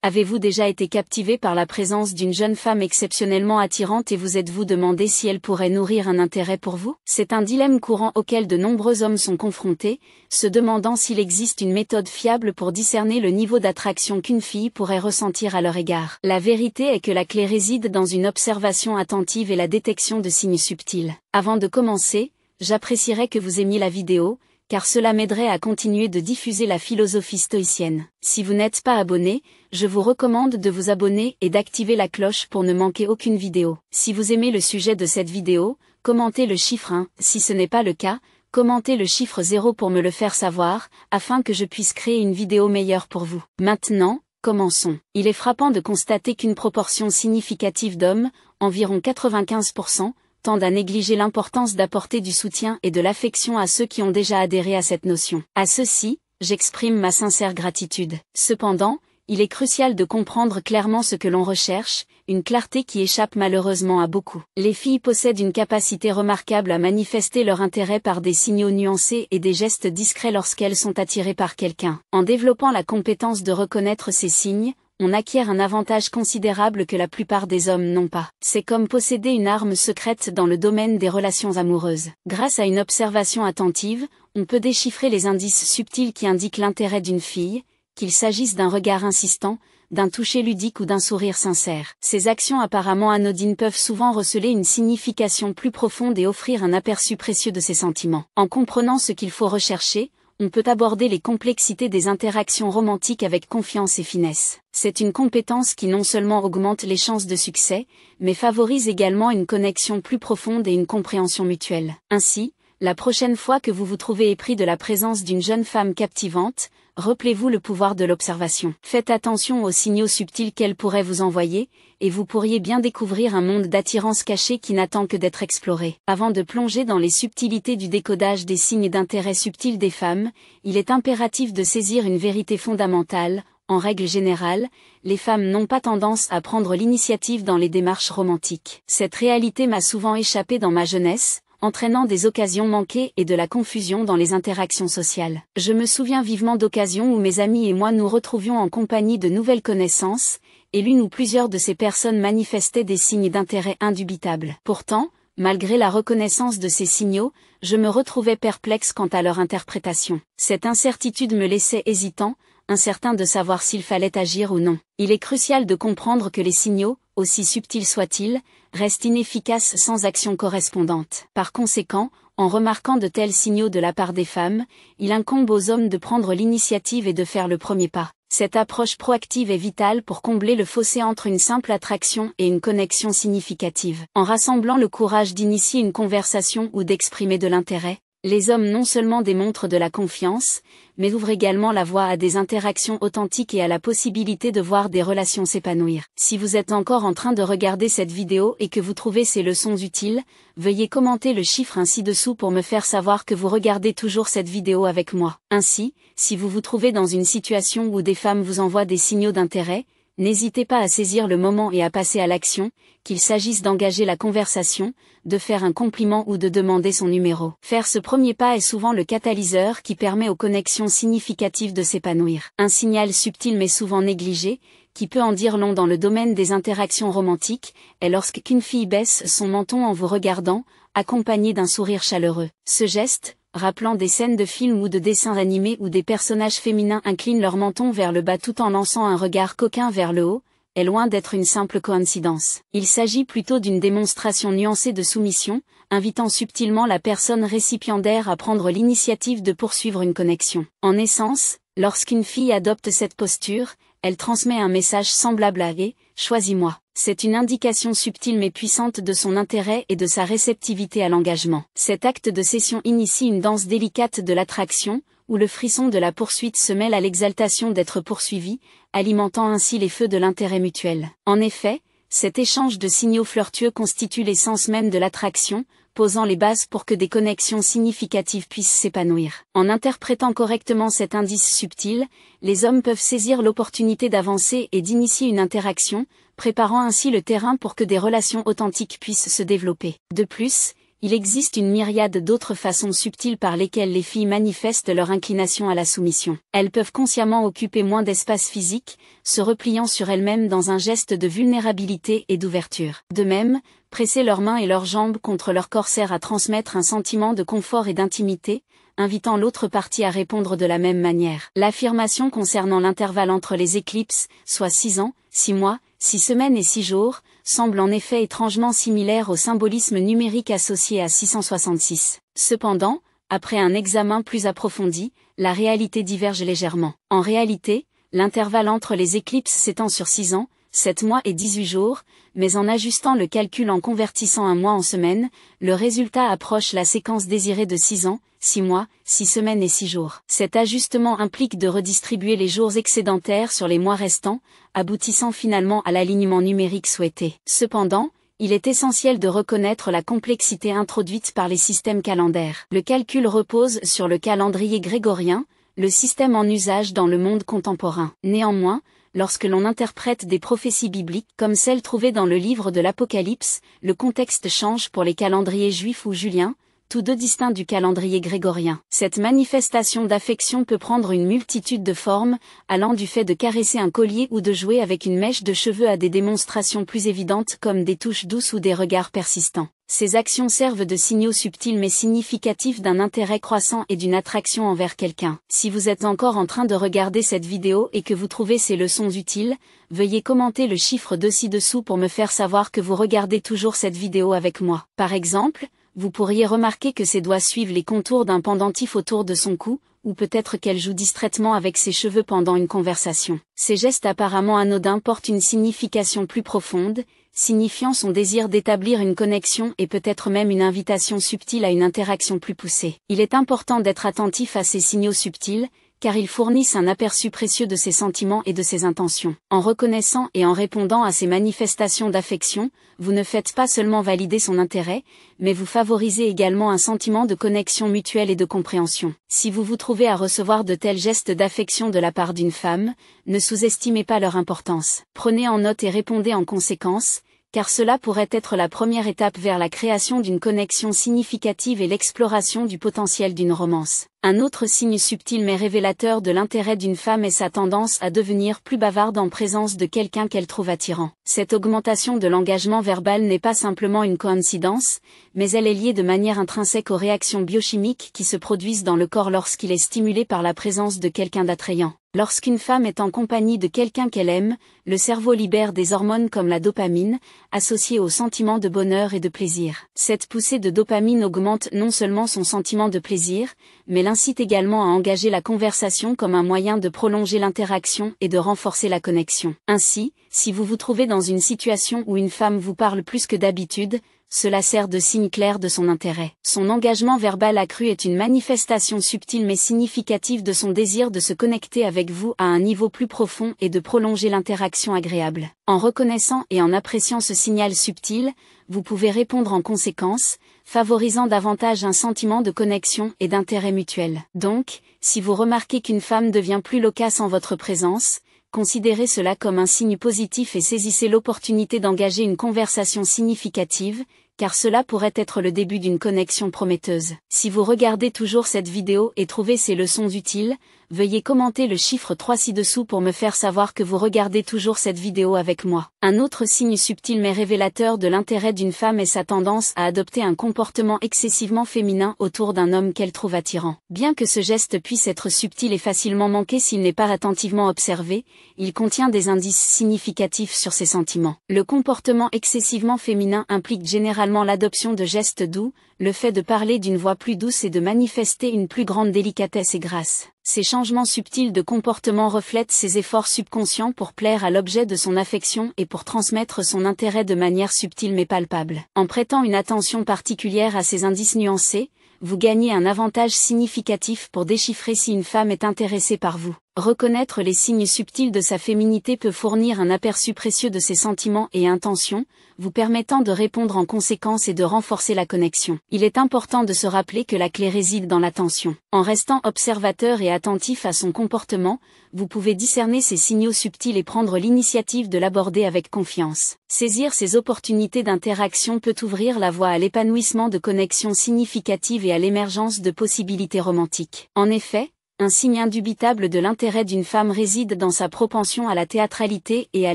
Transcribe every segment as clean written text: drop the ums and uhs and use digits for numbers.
Avez-vous déjà été captivé par la présence d'une jeune femme exceptionnellement attirante et vous êtes-vous demandé si elle pourrait nourrir un intérêt pour vous? C'est un dilemme courant auquel de nombreux hommes sont confrontés, se demandant s'il existe une méthode fiable pour discerner le niveau d'attraction qu'une fille pourrait ressentir à leur égard. La vérité est que la clé réside dans une observation attentive et la détection de signes subtils. Avant de commencer, j'apprécierais que vous aimiez la vidéo, car cela m'aiderait à continuer de diffuser la philosophie stoïcienne. Si vous n'êtes pas abonné, je vous recommande de vous abonner et d'activer la cloche pour ne manquer aucune vidéo. Si vous aimez le sujet de cette vidéo, commentez le chiffre 1, si ce n'est pas le cas, commentez le chiffre 0 pour me le faire savoir, afin que je puisse créer une vidéo meilleure pour vous. Maintenant, commençons. Il est frappant de constater qu'une proportion significative d'hommes, environ 95%, tendent à négliger l'importance d'apporter du soutien et de l'affection à ceux qui ont déjà adhéré à cette notion. À ceux-ci, j'exprime ma sincère gratitude. Cependant, il est crucial de comprendre clairement ce que l'on recherche, une clarté qui échappe malheureusement à beaucoup. Les filles possèdent une capacité remarquable à manifester leur intérêt par des signaux nuancés et des gestes discrets lorsqu'elles sont attirées par quelqu'un. En développant la compétence de reconnaître ces signes, on acquiert un avantage considérable que la plupart des hommes n'ont pas. C'est comme posséder une arme secrète dans le domaine des relations amoureuses. Grâce à une observation attentive, on peut déchiffrer les indices subtils qui indiquent l'intérêt d'une fille, qu'il s'agisse d'un regard insistant, d'un toucher ludique ou d'un sourire sincère. Ces actions apparemment anodines peuvent souvent receler une signification plus profonde et offrir un aperçu précieux de ses sentiments. En comprenant ce qu'il faut rechercher, on peut aborder les complexités des interactions romantiques avec confiance et finesse. C'est une compétence qui non seulement augmente les chances de succès, mais favorise également une connexion plus profonde et une compréhension mutuelle. Ainsi, la prochaine fois que vous vous trouvez épris de la présence d'une jeune femme captivante, rappelez-vous le pouvoir de l'observation. Faites attention aux signaux subtils qu'elle pourrait vous envoyer, et vous pourriez bien découvrir un monde d'attirance cachée qui n'attend que d'être exploré. Avant de plonger dans les subtilités du décodage des signes d'intérêt subtils des femmes, il est impératif de saisir une vérité fondamentale. En règle générale, les femmes n'ont pas tendance à prendre l'initiative dans les démarches romantiques. Cette réalité m'a souvent échappé dans ma jeunesse, entraînant des occasions manquées et de la confusion dans les interactions sociales. Je me souviens vivement d'occasions où mes amis et moi nous retrouvions en compagnie de nouvelles connaissances, et l'une ou plusieurs de ces personnes manifestaient des signes d'intérêt indubitables. Pourtant, malgré la reconnaissance de ces signaux, je me retrouvais perplexe quant à leur interprétation. Cette incertitude me laissait hésitant, incertain de savoir s'il fallait agir ou non. Il est crucial de comprendre que les signaux, aussi subtils soient-ils, restent inefficaces sans action correspondante. Par conséquent, en remarquant de tels signaux de la part des femmes, il incombe aux hommes de prendre l'initiative et de faire le premier pas. Cette approche proactive est vitale pour combler le fossé entre une simple attraction et une connexion significative. En rassemblant le courage d'initier une conversation ou d'exprimer de l'intérêt, les hommes non seulement démontrent de la confiance, mais ouvrent également la voie à des interactions authentiques et à la possibilité de voir des relations s'épanouir. Si vous êtes encore en train de regarder cette vidéo et que vous trouvez ces leçons utiles, veuillez commenter le chiffre 1 ci-dessous pour me faire savoir que vous regardez toujours cette vidéo avec moi. Ainsi, si vous vous trouvez dans une situation où des femmes vous envoient des signaux d'intérêt, n'hésitez pas à saisir le moment et à passer à l'action, qu'il s'agisse d'engager la conversation, de faire un compliment ou de demander son numéro. Faire ce premier pas est souvent le catalyseur qui permet aux connexions significatives de s'épanouir. Un signal subtil mais souvent négligé, qui peut en dire long dans le domaine des interactions romantiques, est lorsqu'une fille baisse son menton en vous regardant, accompagnée d'un sourire chaleureux. Ce geste, rappelant des scènes de films ou de dessins animés où des personnages féminins inclinent leur menton vers le bas tout en lançant un regard coquin vers le haut, est loin d'être une simple coïncidence. Il s'agit plutôt d'une démonstration nuancée de soumission, invitant subtilement la personne récipiendaire à prendre l'initiative de poursuivre une connexion. En essence, lorsqu'une fille adopte cette posture, elle transmet un message semblable à « choisis-moi ». C'est une indication subtile mais puissante de son intérêt et de sa réceptivité à l'engagement. Cet acte de cession initie une danse délicate de l'attraction, où le frisson de la poursuite se mêle à l'exaltation d'être poursuivi, alimentant ainsi les feux de l'intérêt mutuel. En effet, cet échange de signaux flirtueux constitue l'essence même de l'attraction, posant les bases pour que des connexions significatives puissent s'épanouir. En interprétant correctement cet indice subtil, les hommes peuvent saisir l'opportunité d'avancer et d'initier une interaction, préparant ainsi le terrain pour que des relations authentiques puissent se développer. De plus, Il existe une myriade d'autres façons subtiles par lesquelles les filles manifestent leur inclination à la soumission. Elles peuvent consciemment occuper moins d'espace physique, se repliant sur elles-mêmes dans un geste de vulnérabilité et d'ouverture. De même, presser leurs mains et leurs jambes contre leur corps sert à transmettre un sentiment de confort et d'intimité, invitant l'autre partie à répondre de la même manière. L'affirmation concernant l'intervalle entre les éclipses, soit 6 ans, 6 mois, 6 semaines et 6 jours, semble en effet étrangement similaire au symbolisme numérique associé à 666. Cependant, après un examen plus approfondi, la réalité diverge légèrement. En réalité, l'intervalle entre les éclipses s'étend sur 6 ans, 7 mois et 18 jours, mais en ajustant le calcul en convertissant un mois en semaines, le résultat approche la séquence désirée de 6 ans, 6 mois, 6 semaines et 6 jours. Cet ajustement implique de redistribuer les jours excédentaires sur les mois restants, aboutissant finalement à l'alignement numérique souhaité. Cependant, il est essentiel de reconnaître la complexité introduite par les systèmes calendaires. Le calcul repose sur le calendrier grégorien, le système en usage dans le monde contemporain. Néanmoins, lorsque l'on interprète des prophéties bibliques comme celles trouvées dans le livre de l'Apocalypse, le contexte change pour les calendriers juifs ou juliens, tous deux distincts du calendrier grégorien. Cette manifestation d'affection peut prendre une multitude de formes, allant du fait de caresser un collier ou de jouer avec une mèche de cheveux à des démonstrations plus évidentes comme des touches douces ou des regards persistants. Ces actions servent de signaux subtils mais significatifs d'un intérêt croissant et d'une attraction envers quelqu'un. Si vous êtes encore en train de regarder cette vidéo et que vous trouvez ces leçons utiles, veuillez commenter le chiffre 2 ci-dessous pour me faire savoir que vous regardez toujours cette vidéo avec moi. Par exemple, vous pourriez remarquer que ses doigts suivent les contours d'un pendentif autour de son cou, ou peut-être qu'elle joue distraitement avec ses cheveux pendant une conversation. Ces gestes apparemment anodins portent une signification plus profonde, signifiant son désir d'établir une connexion et peut-être même une invitation subtile à une interaction plus poussée. Il est important d'être attentif à ces signaux subtils, car ils fournissent un aperçu précieux de ses sentiments et de ses intentions. En reconnaissant et en répondant à ces manifestations d'affection, vous ne faites pas seulement valider son intérêt, mais vous favorisez également un sentiment de connexion mutuelle et de compréhension. Si vous vous trouvez à recevoir de tels gestes d'affection de la part d'une femme, ne sous-estimez pas leur importance. Prenez en note et répondez en conséquence, car cela pourrait être la première étape vers la création d'une connexion significative et l'exploration du potentiel d'une romance. Un autre signe subtil mais révélateur de l'intérêt d'une femme est sa tendance à devenir plus bavarde en présence de quelqu'un qu'elle trouve attirant. Cette augmentation de l'engagement verbal n'est pas simplement une coïncidence, mais elle est liée de manière intrinsèque aux réactions biochimiques qui se produisent dans le corps lorsqu'il est stimulé par la présence de quelqu'un d'attrayant. Lorsqu'une femme est en compagnie de quelqu'un qu'elle aime, le cerveau libère des hormones comme la dopamine, associée au sentiment de bonheur et de plaisir. Cette poussée de dopamine augmente non seulement son sentiment de plaisir, mais l'incite également à engager la conversation comme un moyen de prolonger l'interaction et de renforcer la connexion. Ainsi, si vous vous trouvez dans une situation où une femme vous parle plus que d'habitude, cela sert de signe clair de son intérêt. Son engagement verbal accru est une manifestation subtile mais significative de son désir de se connecter avec vous à un niveau plus profond et de prolonger l'interaction agréable. En reconnaissant et en appréciant ce signal subtil, vous pouvez répondre en conséquence, favorisant davantage un sentiment de connexion et d'intérêt mutuel. Donc, si vous remarquez qu'une femme devient plus loquace en votre présence, considérez cela comme un signe positif et saisissez l'opportunité d'engager une conversation significative, car cela pourrait être le début d'une connexion prometteuse. Si vous regardez toujours cette vidéo et trouvez ces leçons utiles, veuillez commenter le chiffre 3 ci-dessous pour me faire savoir que vous regardez toujours cette vidéo avec moi. Un autre signe subtil mais révélateur de l'intérêt d'une femme est sa tendance à adopter un comportement excessivement féminin autour d'un homme qu'elle trouve attirant. Bien que ce geste puisse être subtil et facilement manqué s'il n'est pas attentivement observé, il contient des indices significatifs sur ses sentiments. Le comportement excessivement féminin implique généralement l'adoption de gestes doux, le fait de parler d'une voix plus douce et de manifester une plus grande délicatesse et grâce. Ces changements subtils de comportement reflètent ses efforts subconscients pour plaire à l'objet de son affection et pour transmettre son intérêt de manière subtile mais palpable. En prêtant une attention particulière à ces indices nuancés, vous gagnez un avantage significatif pour déchiffrer si une femme est intéressée par vous. Reconnaître les signes subtils de sa féminité peut fournir un aperçu précieux de ses sentiments et intentions, vous permettant de répondre en conséquence et de renforcer la connexion. Il est important de se rappeler que la clé réside dans l'attention. En restant observateur et attentif à son comportement, vous pouvez discerner ces signaux subtils et prendre l'initiative de l'aborder avec confiance. Saisir ces opportunités d'interaction peut ouvrir la voie à l'épanouissement de connexions significatives et à l'émergence de possibilités romantiques. En effet, un signe indubitable de l'intérêt d'une femme réside dans sa propension à la théâtralité et à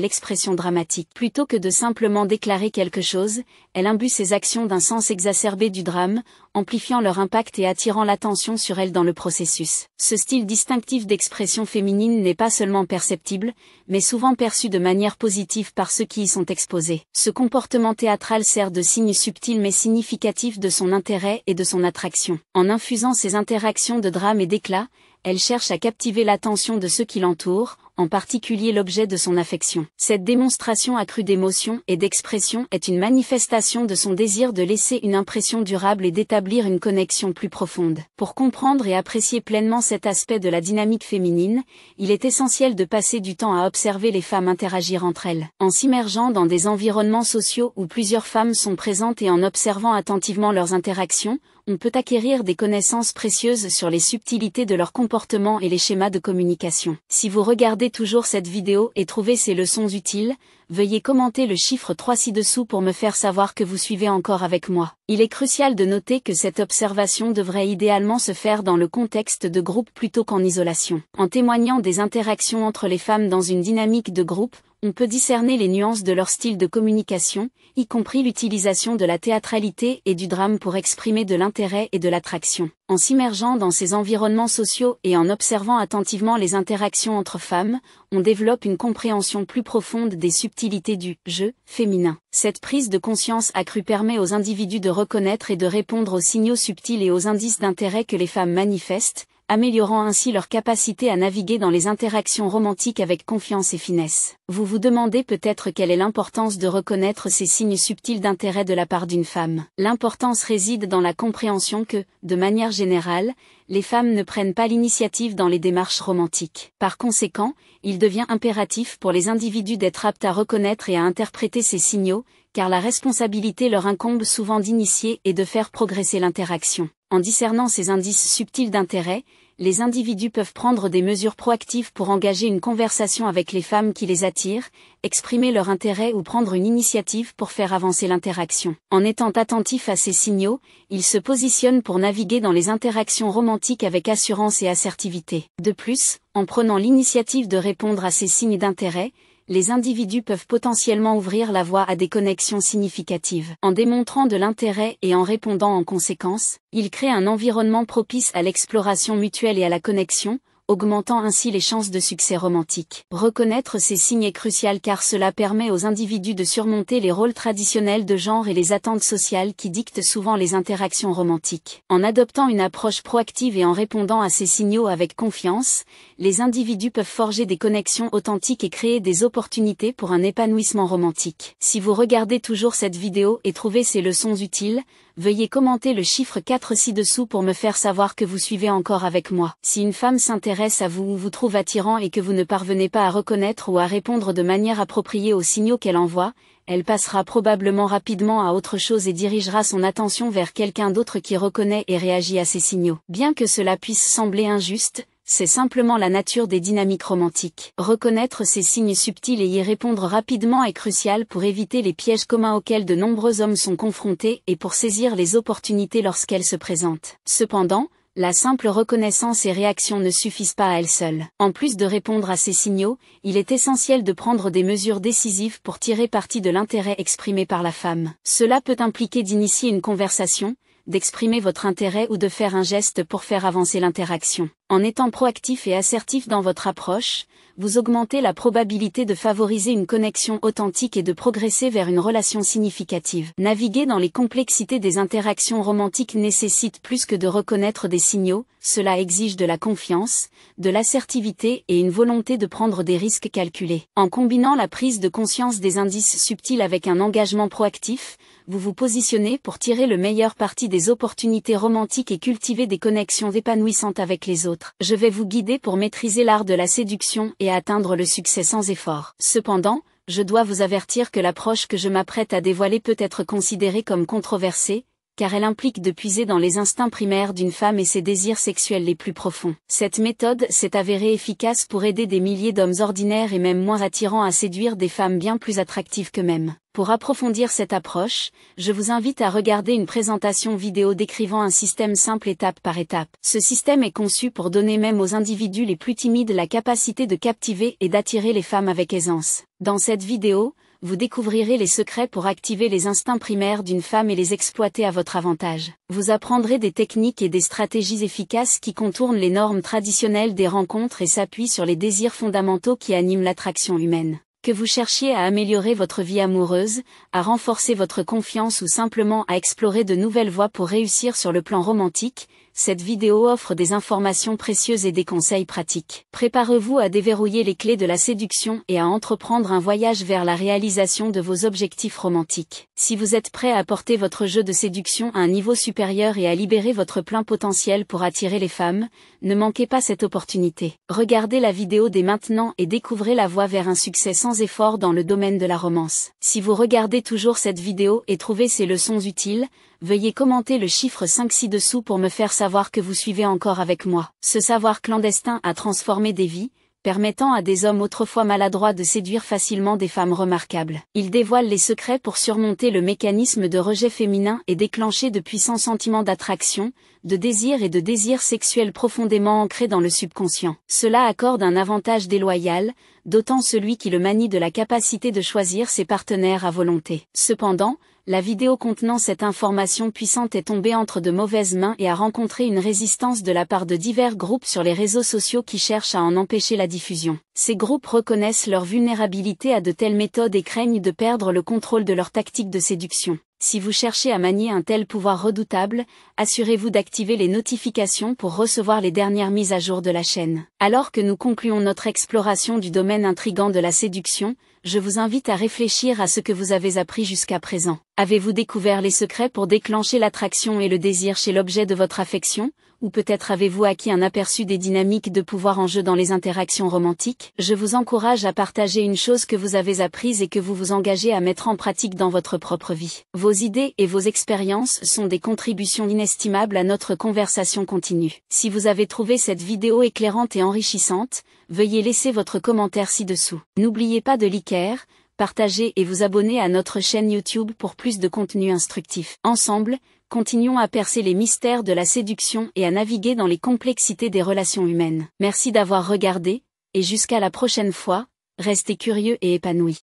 l'expression dramatique. Plutôt que de simplement déclarer quelque chose, elle imbue ses actions d'un sens exacerbé du drame, amplifiant leur impact et attirant l'attention sur elle dans le processus. Ce style distinctif d'expression féminine n'est pas seulement perceptible, mais souvent perçu de manière positive par ceux qui y sont exposés. Ce comportement théâtral sert de signe subtil mais significatif de son intérêt et de son attraction. En infusant ses interactions de drame et d'éclat, elle cherche à captiver l'attention de ceux qui l'entourent, en particulier l'objet de son affection. Cette démonstration accrue d'émotion et d'expression est une manifestation de son désir de laisser une impression durable et d'établir une connexion plus profonde. Pour comprendre et apprécier pleinement cet aspect de la dynamique féminine, il est essentiel de passer du temps à observer les femmes interagir entre elles. En s'immergeant dans des environnements sociaux où plusieurs femmes sont présentes et en observant attentivement leurs interactions, on peut acquérir des connaissances précieuses sur les subtilités de leur comportement et les schémas de communication. Si vous regardez toujours cette vidéo et trouvez ces leçons utiles, veuillez commenter le chiffre 3 ci-dessous pour me faire savoir que vous suivez encore avec moi. Il est crucial de noter que cette observation devrait idéalement se faire dans le contexte de groupe plutôt qu'en isolation. En témoignant des interactions entre les femmes dans une dynamique de groupe, on peut discerner les nuances de leur style de communication, y compris l'utilisation de la théâtralité et du drame pour exprimer de l'intérêt et de l'attraction. En s'immergeant dans ces environnements sociaux et en observant attentivement les interactions entre femmes, on développe une compréhension plus profonde des subtilités du « jeu » féminin. Cette prise de conscience accrue permet aux individus de reconnaître et de répondre aux signaux subtils et aux indices d'intérêt que les femmes manifestent, améliorant ainsi leur capacité à naviguer dans les interactions romantiques avec confiance et finesse. Vous vous demandez peut-être quelle est l'importance de reconnaître ces signes subtils d'intérêt de la part d'une femme. L'importance réside dans la compréhension que, de manière générale, les femmes ne prennent pas l'initiative dans les démarches romantiques. Par conséquent, il devient impératif pour les individus d'être aptes à reconnaître et à interpréter ces signaux, car la responsabilité leur incombe souvent d'initier et de faire progresser l'interaction. En discernant ces indices subtils d'intérêt, les individus peuvent prendre des mesures proactives pour engager une conversation avec les femmes qui les attirent, exprimer leur intérêt ou prendre une initiative pour faire avancer l'interaction. En étant attentifs à ces signaux, ils se positionnent pour naviguer dans les interactions romantiques avec assurance et assertivité. De plus, en prenant l'initiative de répondre à ces signes d'intérêt, les individus peuvent potentiellement ouvrir la voie à des connexions significatives. En démontrant de l'intérêt et en répondant en conséquence, ils créent un environnement propice à l'exploration mutuelle et à la connexion, augmentant ainsi les chances de succès romantique. Reconnaître ces signes est crucial car cela permet aux individus de surmonter les rôles traditionnels de genre et les attentes sociales qui dictent souvent les interactions romantiques. En adoptant une approche proactive et en répondant à ces signaux avec confiance, les individus peuvent forger des connexions authentiques et créer des opportunités pour un épanouissement romantique. Si vous regardez toujours cette vidéo et trouvez ces leçons utiles, veuillez commenter le chiffre 4 ci-dessous pour me faire savoir que vous suivez encore avec moi. Si une femme s'intéresse à vous ou vous trouve attirant et que vous ne parvenez pas à reconnaître ou à répondre de manière appropriée aux signaux qu'elle envoie, elle passera probablement rapidement à autre chose et dirigera son attention vers quelqu'un d'autre qui reconnaît et réagit à ces signaux. Bien que cela puisse sembler injuste, c'est simplement la nature des dynamiques romantiques. Reconnaître ces signes subtils et y répondre rapidement est crucial pour éviter les pièges communs auxquels de nombreux hommes sont confrontés et pour saisir les opportunités lorsqu'elles se présentent. Cependant, la simple reconnaissance et réaction ne suffisent pas à elles seules. En plus de répondre à ces signaux, il est essentiel de prendre des mesures décisives pour tirer parti de l'intérêt exprimé par la femme. Cela peut impliquer d'initier une conversation, d'exprimer votre intérêt ou de faire un geste pour faire avancer l'interaction. En étant proactif et assertif dans votre approche, vous augmentez la probabilité de favoriser une connexion authentique et de progresser vers une relation significative. Naviguer dans les complexités des interactions romantiques nécessite plus que de reconnaître des signaux, cela exige de la confiance, de l'assertivité et une volonté de prendre des risques calculés. En combinant la prise de conscience des indices subtils avec un engagement proactif, vous vous positionnez pour tirer le meilleur parti des opportunités romantiques et cultiver des connexions épanouissantes avec les autres. autres. Je vais vous guider pour maîtriser l'art de la séduction et atteindre le succès sans effort. Cependant, je dois vous avertir que l'approche que je m'apprête à dévoiler peut être considérée comme controversée, car elle implique de puiser dans les instincts primaires d'une femme et ses désirs sexuels les plus profonds. Cette méthode s'est avérée efficace pour aider des milliers d'hommes ordinaires et même moins attirants à séduire des femmes bien plus attractives qu'eux-mêmes. Pour approfondir cette approche, je vous invite à regarder une présentation vidéo décrivant un système simple étape par étape. Ce système est conçu pour donner même aux individus les plus timides la capacité de captiver et d'attirer les femmes avec aisance. Dans cette vidéo, vous découvrirez les secrets pour activer les instincts primaires d'une femme et les exploiter à votre avantage. Vous apprendrez des techniques et des stratégies efficaces qui contournent les normes traditionnelles des rencontres et s'appuient sur les désirs fondamentaux qui animent l'attraction humaine. Que vous cherchiez à améliorer votre vie amoureuse, à renforcer votre confiance ou simplement à explorer de nouvelles voies pour réussir sur le plan romantique, cette vidéo offre des informations précieuses et des conseils pratiques. Préparez-vous à déverrouiller les clés de la séduction et à entreprendre un voyage vers la réalisation de vos objectifs romantiques. Si vous êtes prêt à porter votre jeu de séduction à un niveau supérieur et à libérer votre plein potentiel pour attirer les femmes, ne manquez pas cette opportunité. Regardez la vidéo dès maintenant et découvrez la voie vers un succès sans effort dans le domaine de la romance. Si vous regardez toujours cette vidéo et trouvez ces leçons utiles, veuillez commenter le chiffre 5 ci-dessous pour me faire savoir que vous suivez encore avec moi. Ce savoir clandestin a transformé des vies, permettant à des hommes autrefois maladroits de séduire facilement des femmes remarquables. Il dévoile les secrets pour surmonter le mécanisme de rejet féminin et déclencher de puissants sentiments d'attraction, de désir et de désir sexuel profondément ancrés dans le subconscient. Cela accorde un avantage déloyal, d'autant celui qui le manie de la capacité de choisir ses partenaires à volonté. Cependant, la vidéo contenant cette information puissante est tombée entre de mauvaises mains et a rencontré une résistance de la part de divers groupes sur les réseaux sociaux qui cherchent à en empêcher la diffusion. Ces groupes reconnaissent leur vulnérabilité à de telles méthodes et craignent de perdre le contrôle de leur tactique de séduction. Si vous cherchez à manier un tel pouvoir redoutable, assurez-vous d'activer les notifications pour recevoir les dernières mises à jour de la chaîne. Alors que nous concluons notre exploration du domaine intrigant de la séduction, je vous invite à réfléchir à ce que vous avez appris jusqu'à présent. Avez-vous découvert les secrets pour déclencher l'attraction et le désir chez l'objet de votre affection ? Ou peut-être avez-vous acquis un aperçu des dynamiques de pouvoir en jeu dans les interactions romantiques ? Je vous encourage à partager une chose que vous avez apprise et que vous vous engagez à mettre en pratique dans votre propre vie. Vos idées et vos expériences sont des contributions inestimables à notre conversation continue. Si vous avez trouvé cette vidéo éclairante et enrichissante, veuillez laisser votre commentaire ci-dessous. N'oubliez pas de liker, partager et vous abonner à notre chaîne YouTube pour plus de contenu instructif. Ensemble, continuons à percer les mystères de la séduction et à naviguer dans les complexités des relations humaines. Merci d'avoir regardé, et jusqu'à la prochaine fois, restez curieux et épanouis.